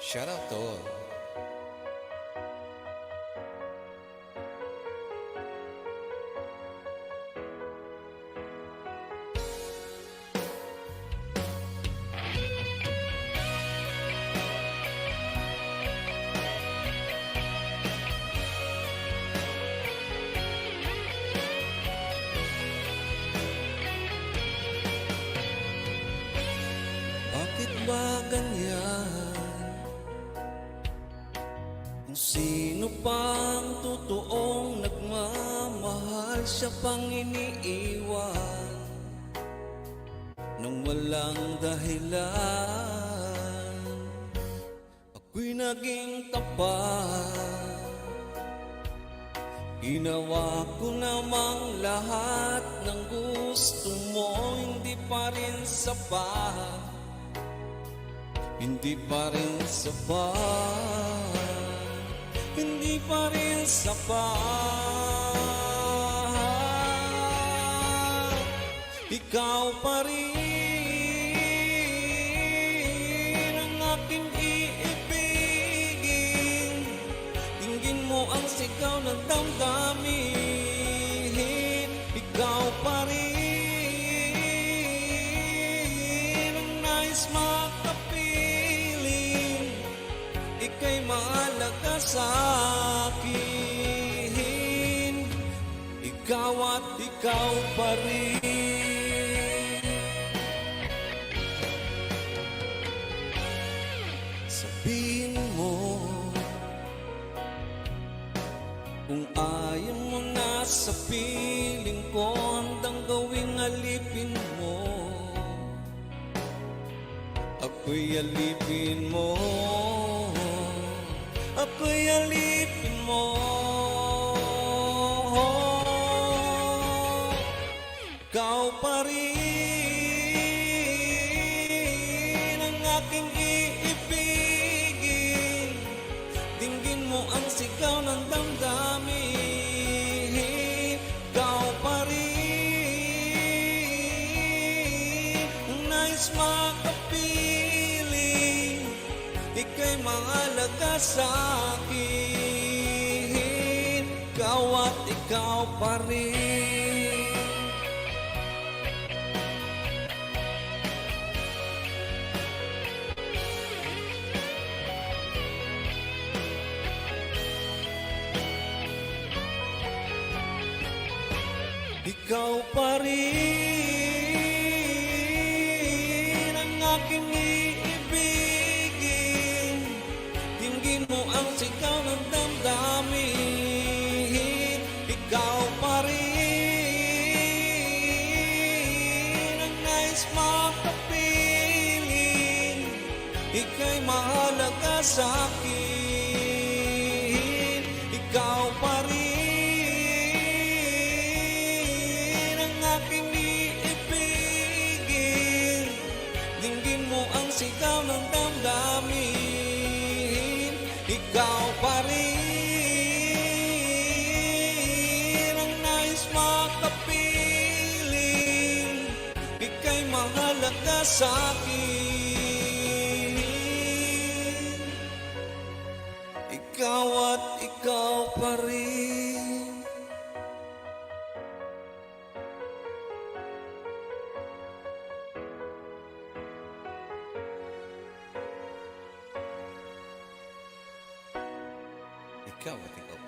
Shout out to all. Bakit ba ganyan? Kung sino pang totoong nagmamahal, siya pang iniiwan nang walang dahilan. Ako'y naging tapat, ginawa ko namang lahat ng gusto mo, hindi pa rin sapat. Hindi pa rin sapat, hindi pa rin sapat. Ikaw pa rin ang aking iibigin. Tingin mo ang sigaw ng damdamin. Ikaw pa rin ang nais makapiling. Ika'y mahalaga sa akin. Ikaw at ikaw pa rin. Sabihin mo kung ayaw mo na sa piling ko, handang gawing alipin mo. Ako'y alipin mo, ako'y alipin mo. Ikaw pa rin ang aking iibigin. Dinggin mo ang sigaw ng damdamin. Ikaw pa rin ang nais makapiling. Ika'y mahalaga sa akin. Ikaw at ikaw pa rin. Ikaw pa rin ang aking iibigin. Dinggin mo ang sigaw ng damdamin. Ikaw pa rin ang nais makapiling. Ika'y mahalaga sa akin. Ikaw pa rin aking iibigin. Dinggin mo ang sigaw ng damdamin. Ikaw pa rin ang nais makapiling. Ika'y mahalaga sa akin. Ikaw at ikaw pa rin. Ikaw at ikaw.